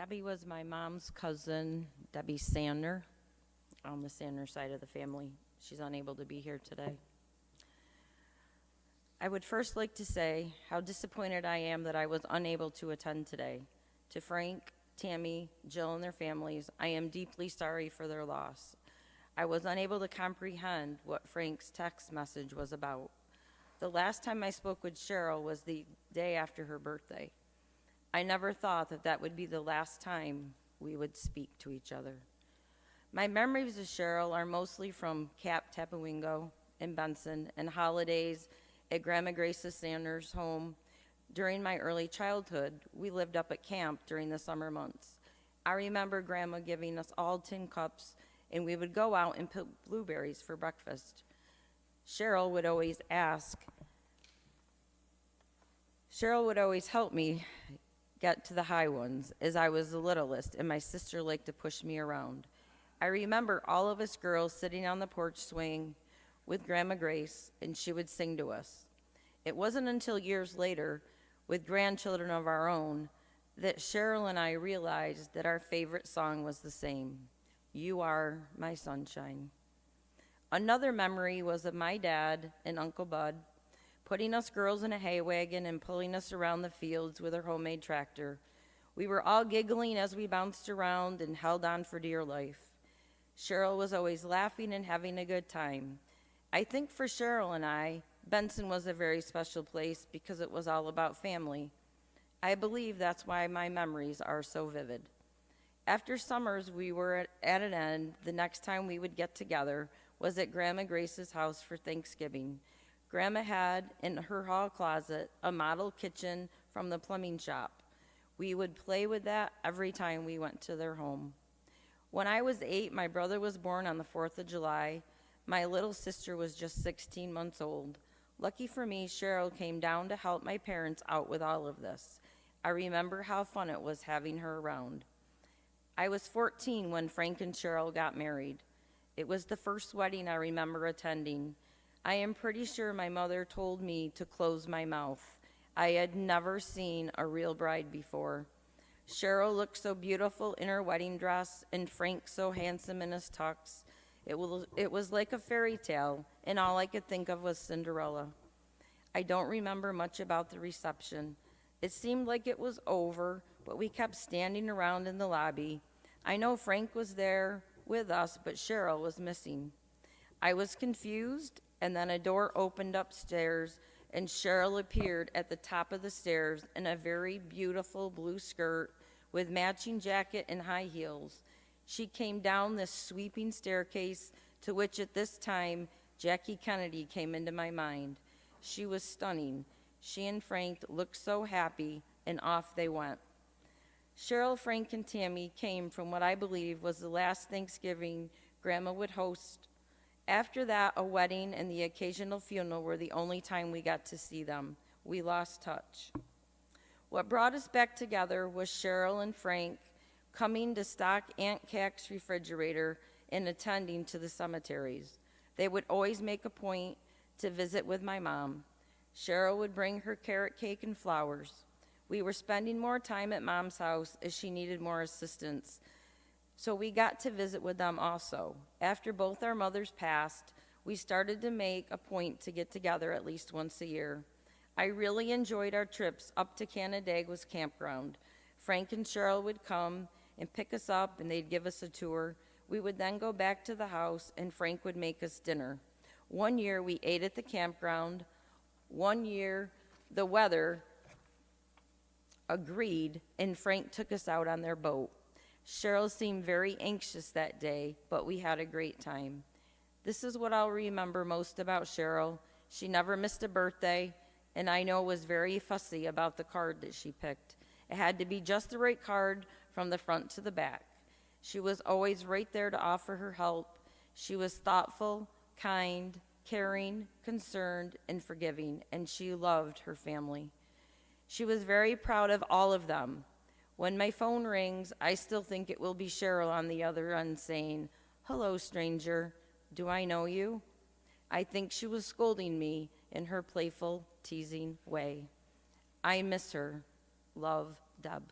Debbie was my mom's cousin, Debbie Sander, on the Sander side of the family. She's unable to be here today. I would first like to say how disappointed I am that I was unable to attend today. To Frank, Tammy, Jill, and their families, I am deeply sorry for their loss. I was unable to comprehend what Frank's text message was about. The last time I spoke with Cheryl was the day after her birthday. I never thought that that would be the last time we would speak to each other. My memories of Cheryl are mostly from Cap Tapawingo in Benson and holidays at Grandma Grace's Sanders' home. During my early childhood, we lived up at camp during the summer months. I remember Grandma giving us all tin cups, and we would go out and pick blueberries for breakfast. Cheryl would always help me get to the high ones, as I was the littlest, and my sister liked to push me around. I remember all of us girls sitting on the porch swing with Grandma Grace, and she would sing to us. It wasn't until years later, with grandchildren of our own, that Cheryl and I realized that our favorite song was the same, "You Are My Sunshine." Another memory was of my dad and Uncle Bud putting us girls in a hay wagon and pulling us around the fields with our homemade tractor. We were all giggling as we bounced around and held on for dear life. Cheryl was always laughing and having a good time. I think for Cheryl and I, Benson was a very special place because it was all about family. I believe that's why my memories are so vivid. After summers we were at an end, the next time we would get together was at Grandma Grace's house for Thanksgiving. Grandma had in her hall closet a model kitchen from the plumbing shop. We would play with that every time we went to their home. When I was 8, my brother was born on the 4th of July. My little sister was just 16 months old. Lucky for me, Cheryl came down to help my parents out with all of this. I remember how fun it was having her around. I was 14 when Frank and Cheryl got married. It was the first wedding I remember attending. I am pretty sure my mother told me to close my mouth. I had never seen a real bride before. Cheryl looked so beautiful in her wedding dress, and Frank so handsome in his tux. It was like a fairy tale, and all I could think of was Cinderella. I don't remember much about the reception. It seemed like it was over, but we kept standing around in the lobby. I know Frank was there with us, but Cheryl was missing. I was confused, and then a door opened upstairs, and Cheryl appeared at the top of the stairs in a very beautiful blue skirt with matching jacket and high heels. She came down this sweeping staircase to which at this time Jackie Kennedy came into my mind. She was stunning. She and Frank looked so happy, and off they went. Cheryl, Frank, and Tammy came from what I believe was the last Thanksgiving Grandma would host. After that, a wedding and the occasional funeral were the only time we got to see them. We lost touch. What brought us back together was Cheryl and Frank coming to stock Aunt Cack's refrigerator and attending to the cemeteries. They would always make a point to visit with my mom. Cheryl would bring her carrot cake and flowers. We were spending more time at Mom's house as she needed more assistance, so we got to visit with them also. After both our mothers passed, we started to make a point to get together at least once a year. I really enjoyed our trips up to Canandaigua's campground. Frank and Cheryl would come and pick us up, and they'd give us a tour. We would then go back to the house, and Frank would make us dinner. One year, we ate at the campground. One year, the weather agreed, and Frank took us out on their boat. Cheryl seemed very anxious that day, but we had a great time. This is what I'll remember most about Cheryl. She never missed a birthday, and I know was very fussy about the card that she picked. It had to be just the right card from the front to the back. She was always right there to offer her help. She was thoughtful, kind, caring, concerned, and forgiving, and she loved her family. She was very proud of all of them. When my phone rings, I still think it will be Cheryl on the other end saying, "Hello, stranger. Do I know you?" I think she was scolding me in her playful, teasing way. I miss her. Love, Deb.